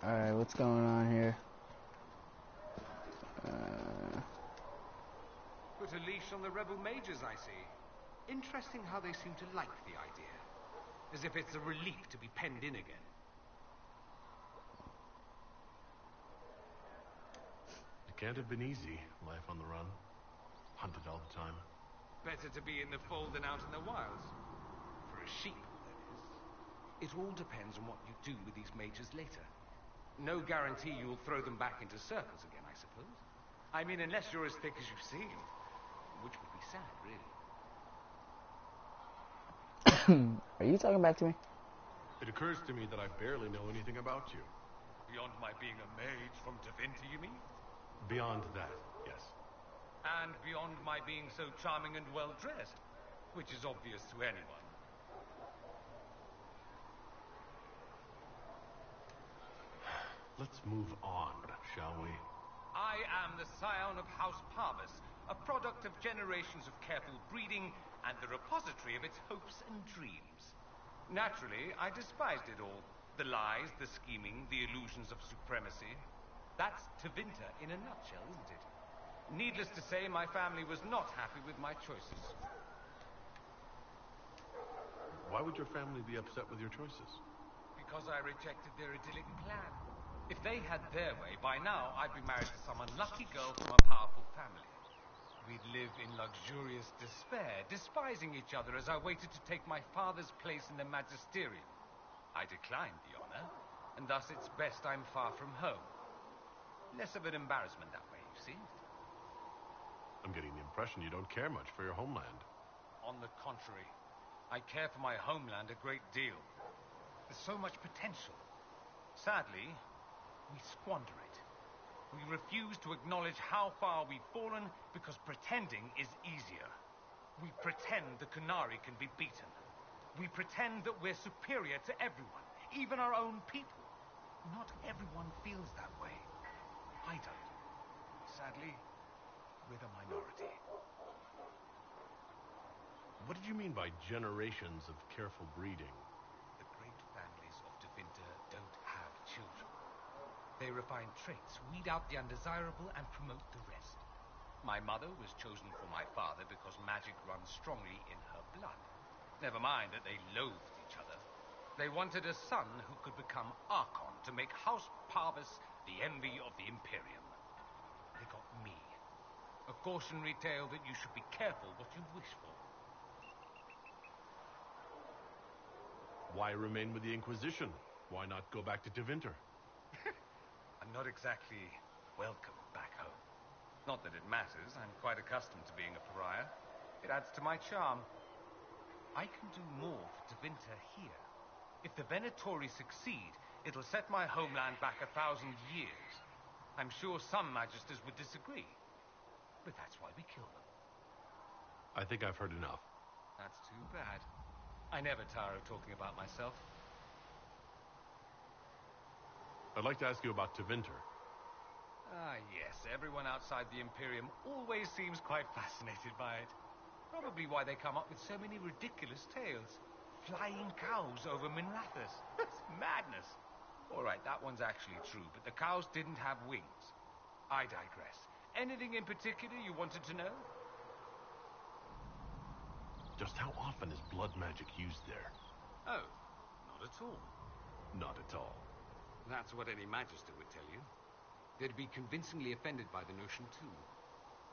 Alright, what's going on here? Put a leash on the rebel mages, I see. Interesting how they seem to like the idea. As if it's a relief to be penned in again. It can't have been easy, life on the run. Hunted all the time. Better to be in the fold than out in the wilds. For a sheep, that is. It all depends on what you do with these mages later. No guarantee you'll throw them back into circles again, I suppose. I mean, unless you're as thick as you seem. Which would be sad, really. Are you talking back to me? It occurs to me that I barely know anything about you. Beyond my being a mage from Tevinter, you mean? Beyond that, yes. And beyond my being so charming and well-dressed, which is obvious to anyone. Let's move on, shall we? I am the scion of House Parvis, a product of generations of careful breeding and the repository of its hopes and dreams. Naturally, I despised it all. The lies, the scheming, the illusions of supremacy. That's Tevinter in a nutshell, isn't it? Needless to say, my family was not happy with my choices. Why would your family be upset with your choices? Because I rejected their idyllic plan. If they had their way, by now I'd be married to some unlucky girl from a powerful family. We'd live in luxurious despair, despising each other as I waited to take my father's place in the magisterium. I declined the honor, and thus it's best I'm far from home. Less of an embarrassment that way, you see. I'm getting the impression you don't care much for your homeland. On the contrary, I care for my homeland a great deal. There's so much potential. Sadly, we squander it. We refuse to acknowledge how far we've fallen because pretending is easier. We pretend the Qunari can be beaten. We pretend that we're superior to everyone, even our own people. Not everyone feels that way. I don't. Sadly, we're the minority. What did you mean by generations of careful breeding? The great families of Tevinter don't have children. They refine traits, weed out the undesirable, and promote the rest. My mother was chosen for my father because magic runs strongly in her blood. Never mind that they loathed each other. They wanted a son who could become Archon to make House Parvis the envy of the Imperium. They got me. A cautionary tale that you should be careful what you wish for. Why remain with the Inquisition? Why not go back to Tevinter? I'm not exactly welcome back home. Not that it matters. I'm quite accustomed to being a pariah. It adds to my charm. I can do more for Tevinter here. If the Venatori succeed, it'll set my homeland back 1,000 years. I'm sure some magisters would disagree. But that's why we kill them. I think I've heard enough. That's too bad. I never tire of talking about myself. I'd like to ask you about Tevinter. Ah, yes. Everyone outside the Imperium always seems quite fascinated by it. Probably why they come up with so many ridiculous tales. Flying cows over Minrathous. That's madness. All right, that one's actually true, but the cows didn't have wings. I digress. Anything in particular you wanted to know? Just how often is blood magic used there? Oh, not at all. Not at all. That's what any magister would tell you. They'd be convincingly offended by the notion, too.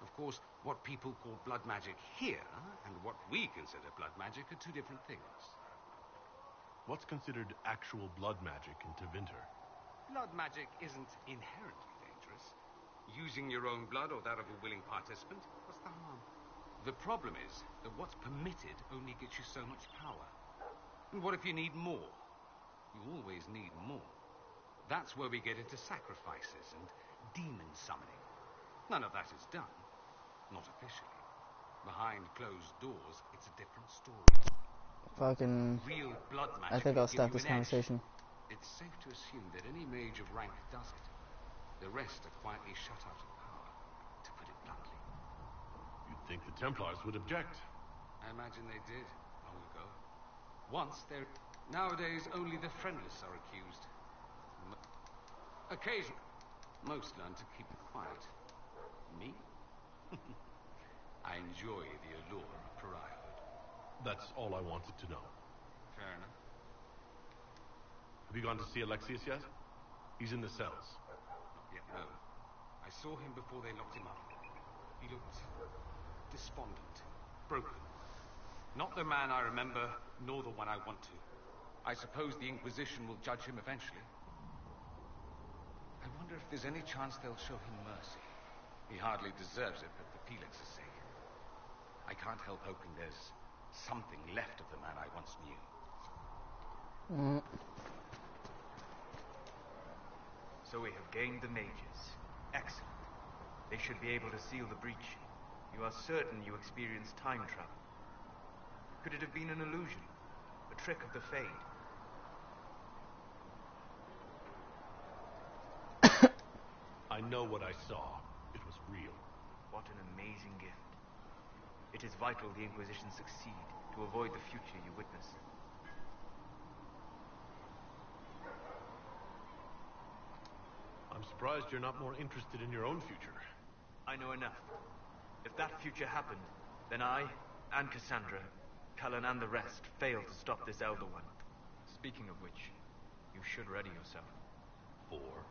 Of course, what people call blood magic here and what we consider blood magic are two different things. What's considered actual blood magic in Tevinter? Blood magic isn't inherently dangerous. Using your own blood or that of a willing participant, what's the harm? The problem is that what's permitted only gets you so much power. And what if you need more? You always need more. That's where we get into sacrifices and demon summoning. None of that is done. Not officially. Behind closed doors, it's a different story. Fucking... Real blood magic I think I'll will give stop you this an edge. conversation. It's safe to assume that any mage of rank does it. The rest are quietly shut out of power, to put it bluntly. You'd think the Templars would object. I imagine they did, long ago. Once they're... Nowadays, only the friendless are accused. Occasionally. Most learn to keep quiet. Me? I enjoy the allure of pariahhood. That's all I wanted to know. Fair enough. Have you gone to see Alexius yet? He's in the cells. Not yet, no. I saw him before they locked him up. He looked despondent, broken. Not the man I remember, nor the one I want to. I suppose the Inquisition will judge him eventually. I wonder if there's any chance they'll show him mercy. He hardly deserves it, but for Felix's sake. I can't help hoping there's something left of the man I once knew. So we have gained the mages. Excellent. They should be able to seal the breach. You are certain you experienced time travel? Could it have been an illusion? A trick of the Fade? I know what I saw. It was real. What an amazing gift. It is vital the Inquisition succeed to avoid the future you witness. I'm surprised you're not more interested in your own future. I know enough. If that future happened, then I, and Cassandra, Cullen and the rest, fail to stop this Elder One. Speaking of which, you should ready yourself. For?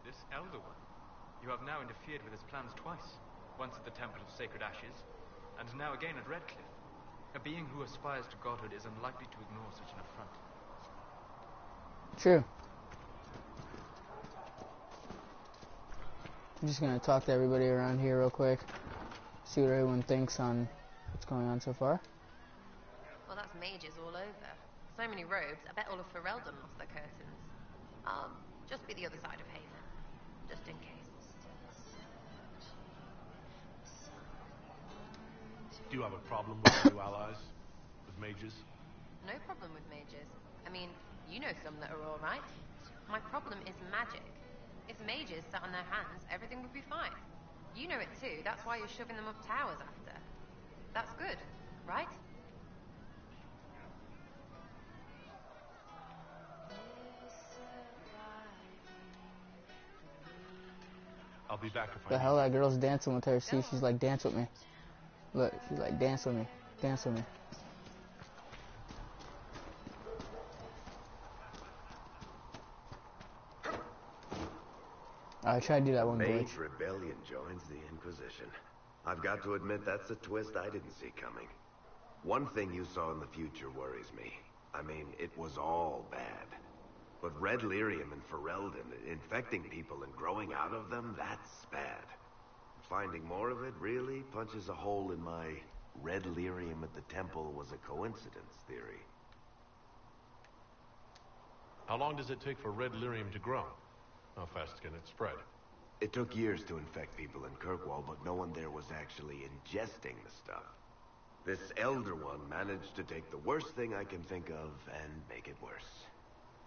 This Elder One. You have now interfered with his plans twice. Once at the Temple of Sacred Ashes, and now again at Redcliffe. A being who aspires to godhood is unlikely to ignore such an affront. True. I'm just gonna talk to everybody around here real quick. See what everyone thinks on what's going on so far. Well, that's mages all over. So many robes, I bet all of Ferelden lost their curtains. Just be the other side of Haven. Just in case. Do you have a problem with new allies? With mages? No problem with mages. I mean, you know some that are alright. My problem is magic. If mages sat on their hands, everything would be fine. You know it too, that's why you're shoving them up towers after. That's good, right? I'll be back if I The need hell, you. that girl's dancing with her. See, she's like, dance with me. Look, she's like, dance with me. Dance with me. I tried to do that one Mage glitch. rebellion joins the Inquisition. I've got to admit that's a twist I didn't see coming. One thing you saw in the future worries me. I mean, it was all bad. But Red Lyrium and Ferelden, infecting people and growing out of them, that's bad. Finding more of it really punches a hole in my Red Lyrium at the temple was a coincidence theory. How long does it take for red lyrium to grow? How fast can it spread? It took years to infect people in Kirkwall, but no one there was actually ingesting the stuff. This Elder One managed to take the worst thing I can think of and make it worse.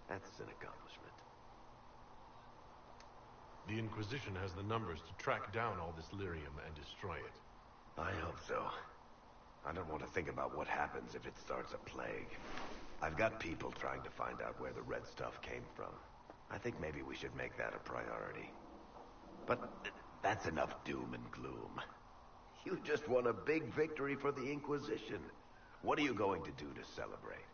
That's an accomplishment. The Inquisition has the numbers to track down all this lyrium and destroy it. I hope so. I don't want to think about what happens if it starts a plague. I've got people trying to find out where the red stuff came from. I think maybe we should make that a priority. But that's enough doom and gloom. You just won a big victory for the Inquisition. What are you going to do to celebrate?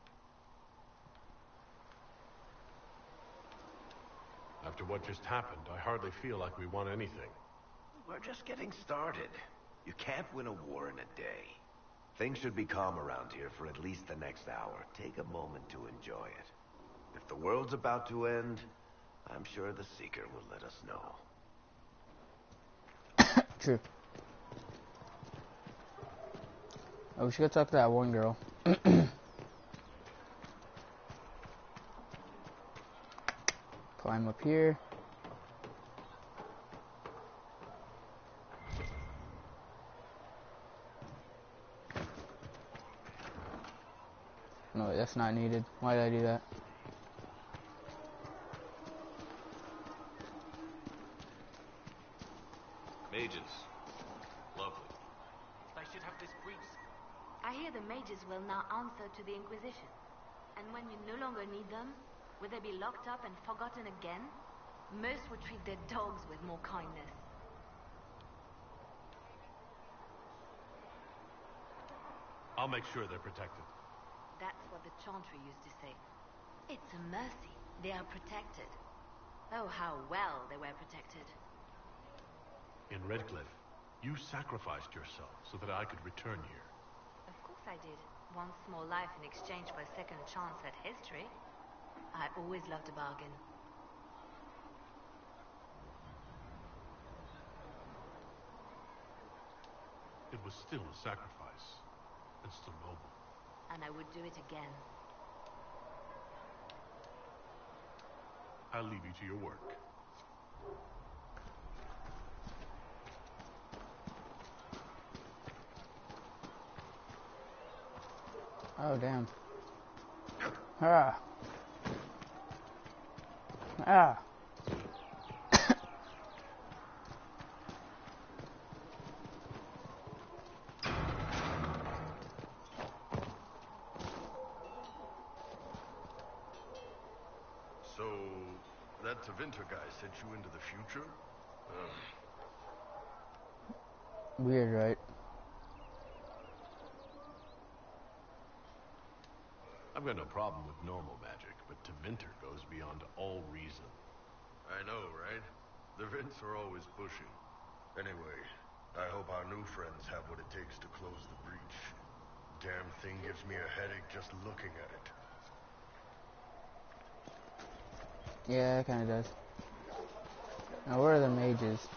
After what just happened, I hardly feel like we won anything. We're just getting started. You can't win a war in a day. Things should be calm around here for at least the next hour. Take a moment to enjoy it. If the world's about to end, I'm sure the Seeker will let us know. True. Oh, we should go talk to that one girl. Climb up here. No, that's not needed. Why did I do that? Mages. Lovely. I should have this breach. I hear the mages will now answer to the Inquisition. And when you no longer need them, will they be locked up and forgotten again? Most would treat their dogs with more kindness. I'll make sure they're protected. That's what the Chantry used to say. It's a mercy. They are protected. Oh, how well they were protected. In Redcliffe, you sacrificed yourself so that I could return here. Of course I did. One small life in exchange for a second chance at history. I always loved a bargain. It was still a sacrifice, and still noble. And I would do it again. I'll leave you to your work. Oh, damn. Ah. Ah. So, that Tevinter guy sent you into the future? Weird, right? I've got no problem with normal magic, but Tevinter goes beyond all reason. I know, right? The Vints are always pushing. Anyway, I hope our new friends have what it takes to close the breach. Damn thing gives me a headache just looking at it. Yeah, it kinda does. Now, where are the mages?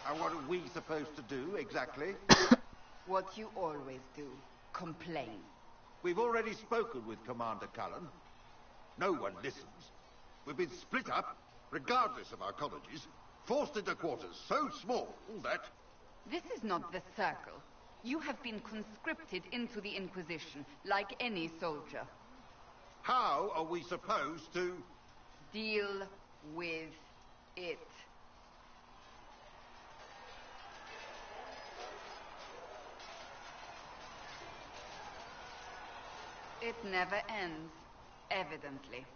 And what are we supposed to do, exactly? What you always do. Complain. We've already spoken with Commander Cullen. No one listens. We've been split up, regardless of our colleges, forced into quarters so small that... This is not the Circle. You have been conscripted into the Inquisition, like any soldier. How are we supposed to... Deal with it. It never ends, evidently.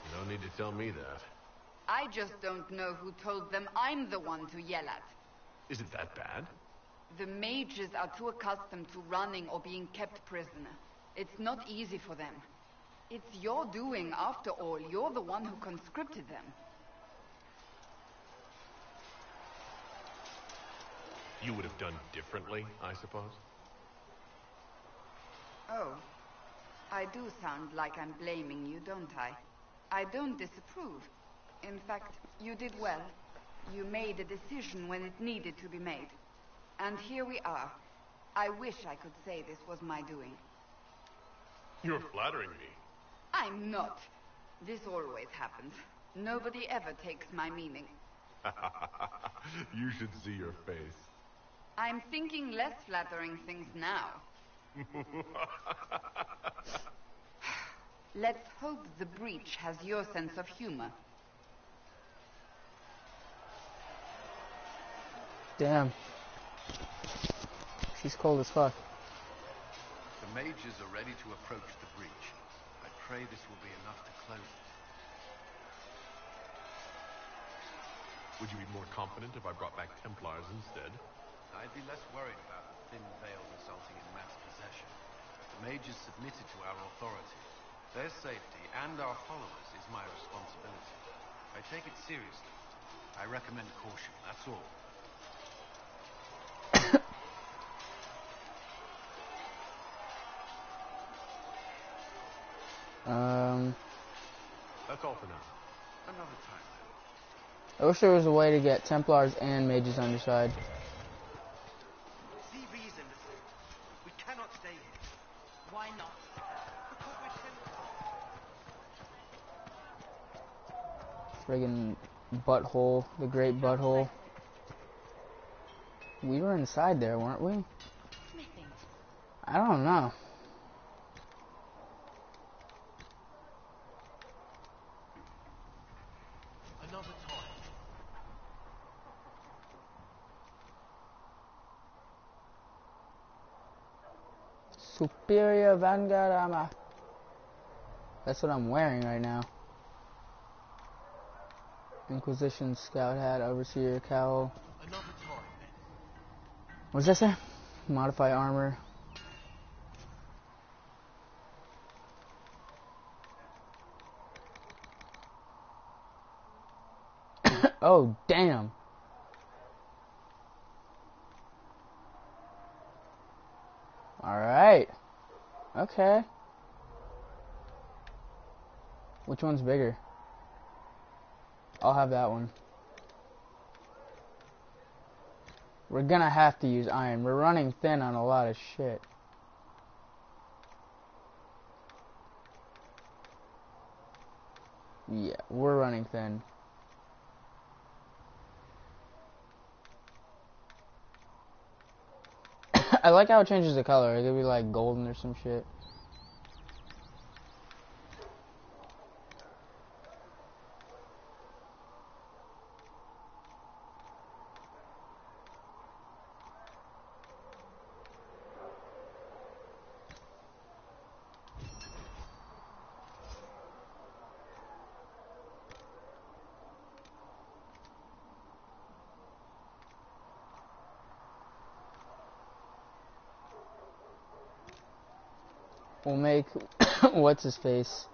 You don't need to tell me that. I just don't know who told them I'm the one to yell at. Is it that bad? The mages are too accustomed to running or being kept prisoner. It's not easy for them. It's your doing, after all. You're the one who conscripted them. You would have done differently, I suppose? Oh. I do sound like I'm blaming you, don't I? I don't disapprove. In fact, you did well. You made a decision when it needed to be made. And here we are. I wish I could say this was my doing. You're flattering me. I'm not. This always happens. Nobody ever takes my meaning. You should see your face. I'm thinking less flattering things now. Let's hope the breach has your sense of humor. Damn. She's cold as fuck. The mages are ready to approach the breach. I pray this will be enough to close it. Would you be more confident if I brought back Templars instead? I'd be less worried about the thin veil resulting in mass possession. The mages submitted to our authority. Their safety and our followers is my responsibility. I take it seriously. I recommend caution, that's all. That's all for now. Another time, I wish there was a way to get Templars and mages on your side. See reason. We cannot stay here. Why not? Because we're Friggin' butthole, the great butthole. We were inside there, weren't we? Smithing. I don't know. another time. Superior Vanguard armor. That's what I'm wearing right now. Inquisition scout hat, overseer cowl. What's that say? Modify armor. Oh, damn. Alright. Okay. Which one's bigger? I'll have that one. We're gonna have to use iron. We're running thin on a lot of shit. Yeah, we're running thin. I like how it changes the color. It could be like golden or some shit. We'll make what's his face.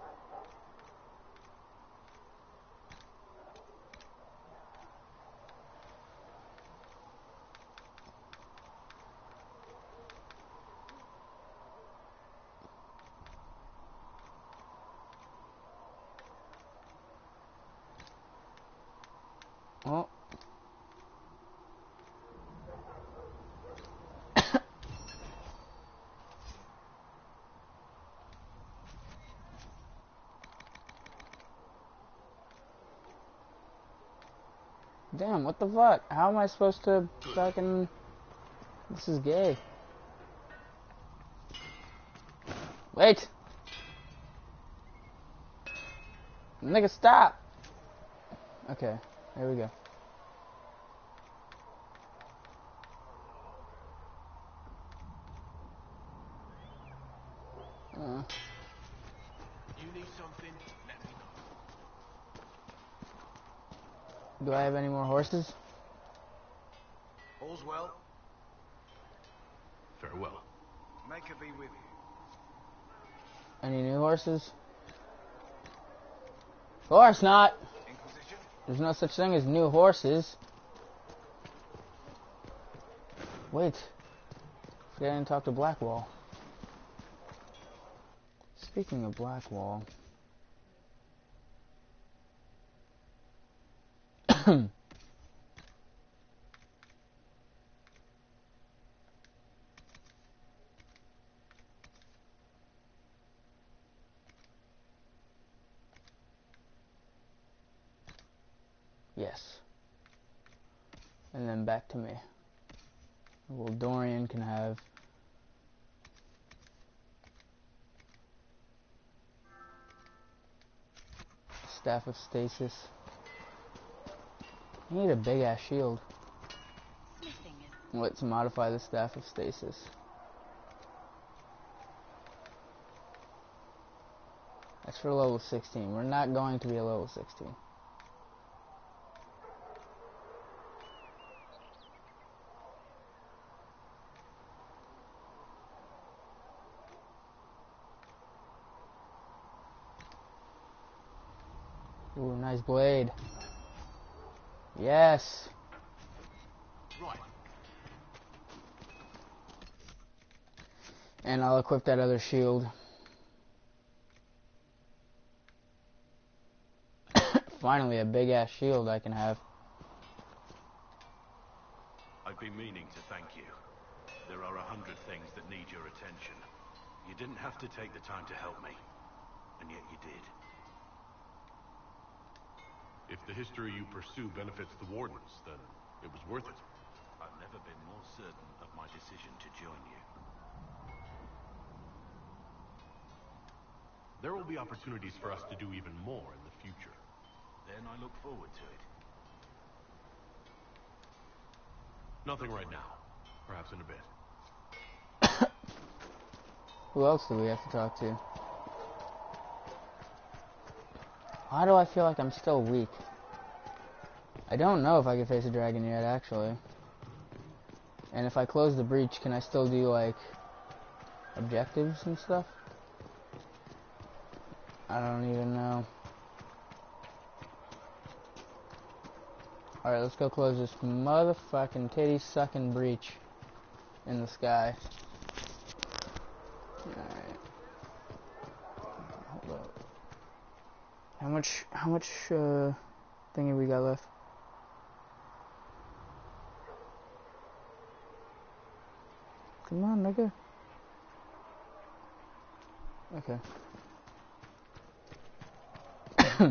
Oh. Damn, what the fuck? How am I supposed to fucking... This is gay. Wait! Nigga, stop! Okay, there we go. You need something? Let me know. Do I have any more horses? All's well. Farewell. May her be with you. Any new horses? Of course not! Inquisition? There's no such thing as new horses. Wait. Forget I didn't talk to Blackwall. Speaking of Blackwall... Yes. And then back to me. Well, Dorian can have... Staff of Stasis. I need a big ass shield. Let's modify the Staff of Stasis. That's for level 16. We're not going to be a level 16. Ooh, nice blade. Yes. Right. And I'll equip that other shield. Finally, a big ass shield I can have. I've been meaning to thank you. There are 100 things that need your attention. You didn't have to take the time to help me, and yet you did. If the history you pursue benefits the Wardens, then it was worth it. I've never been more certain of my decision to join you. There will be opportunities for us to do even more in the future. Then I look forward to it. Nothing right now. Perhaps in a bit. Who else do we have to talk to? Why do I feel like I'm still weak? I don't know if I can face a dragon yet, actually. And if I close the breach, can I still do, like, objectives and stuff? I don't even know. Alright, let's go close this motherfucking titty-sucking breach in the sky. Alright. Hold up. How much, thingy we got left? Come on, nigga. Okay. Do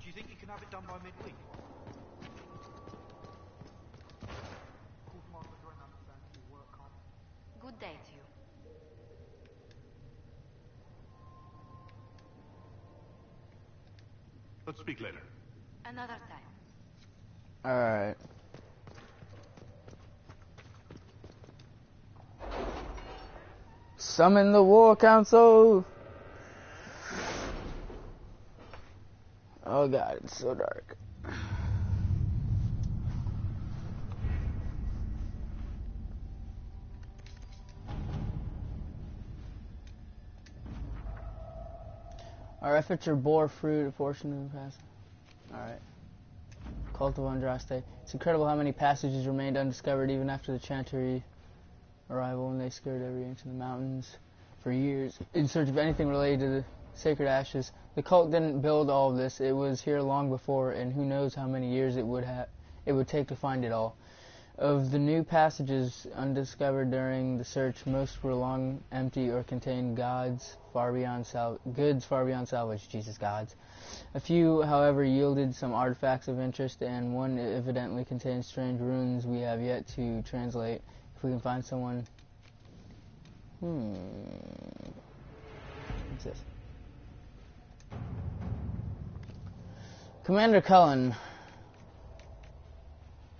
you think you can have it done by midweek? Good day to you. Let's speak later. Another time. Alright. Summon the War Council! Oh god, it's so dark. Our efforts are bore fruit, a portion of the past. Alright. Cult of Andraste. It's incredible how many passages remained undiscovered even after the Chantry arrival, and they scoured every inch of the mountains for years in search of anything related to the sacred ashes. The cult didn't build all of this. It was here long before, and who knows how many years it would take to find it all. Of the new passages undiscovered during the search, most were long empty or contained goods far beyond salvage. Jesus, gods. A few, however, yielded some artifacts of interest, and one evidently contains strange runes we have yet to translate. If we can find someone... What's this? Commander Cullen.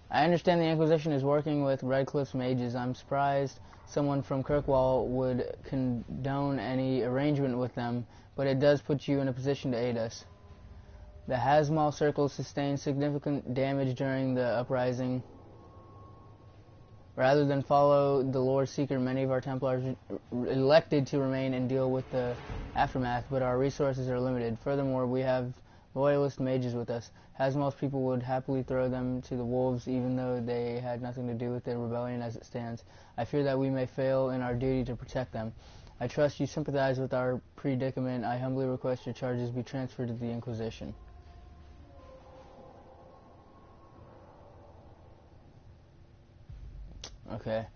I understand the Inquisition is working with Redcliffe's mages. I'm surprised someone from Kirkwall would condone any arrangement with them, but it does put you in a position to aid us. The Hasmal Circle sustained significant damage during the uprising. Rather than follow the Lord Seeker, many of our Templars elected to remain and deal with the aftermath, but our resources are limited. Furthermore, we have loyalist mages with us. Hasmal's people would happily throw them to the wolves, even though they had nothing to do with the rebellion as it stands. I fear that we may fail in our duty to protect them. I trust you sympathize with our predicament. I humbly request your charges be transferred to the Inquisition. Okay.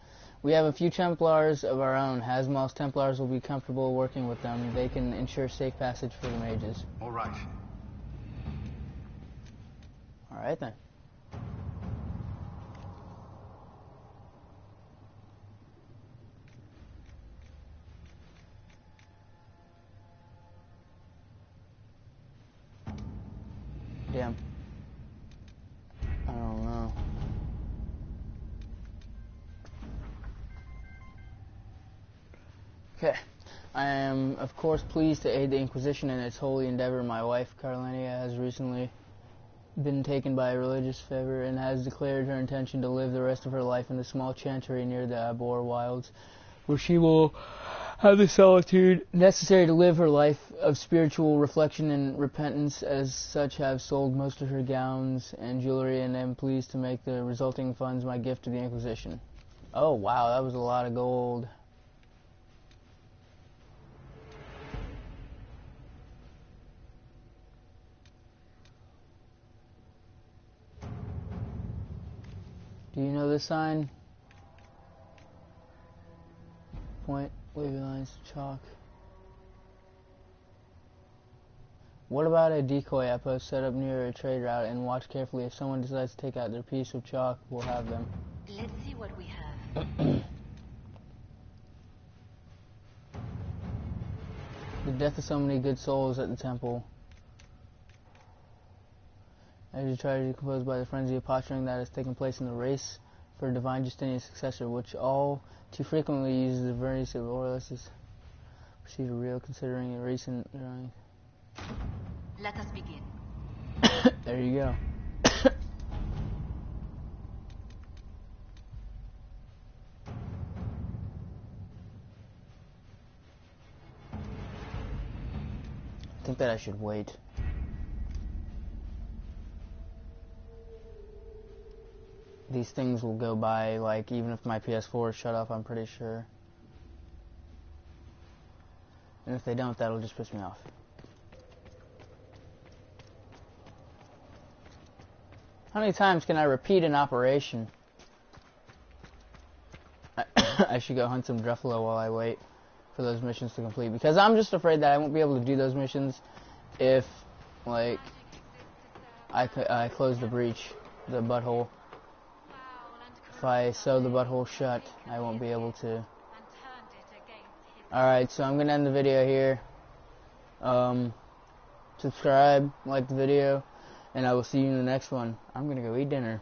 We have a few Templars of our own. Hasmal's Templars will be comfortable working with them. They can ensure safe passage for the mages. All right. Alright then. Damn. I don't know. Okay. I am, of course, pleased to aid the Inquisition in its holy endeavor. My wife, Carlenia, has recently been taken by a religious fever and has declared her intention to live the rest of her life in the small chantry near the Abor Wilds, where she will have the solitude necessary to live her life of spiritual reflection and repentance. As such, have sold most of her gowns and jewelry, and am pleased to make the resulting funds my gift to the Inquisition. Oh wow, that was a lot of gold. Do you know this sign? Point, wavy lines, chalk. What about a decoy outpost set up near a trade route, and watch carefully? If someone decides to take out their piece of chalk, we'll have them. Let's see what we have. The death of so many good souls at the temple. As you try to decompose by the frenzy of posturing that has taken place in the race for Divine Justinian's successor, which all too frequently uses the various of Aurelius's procedure real, considering the recent. Let us begin. There you go. I think that I should wait. These things will go by, like, even if my PS4 is shut off, I'm pretty sure. And if they don't, that'll just piss me off. How many times can I repeat an operation? I should go hunt some Druffalo while I wait for those missions to complete, because I'm just afraid that I won't be able to do those missions if, like, I close the breach, the butthole. If I sew the butthole shut, I won't be able to. Alright, so I'm gonna end the video here. Subscribe, like the video, and I will see you in the next one. I'm gonna go eat dinner.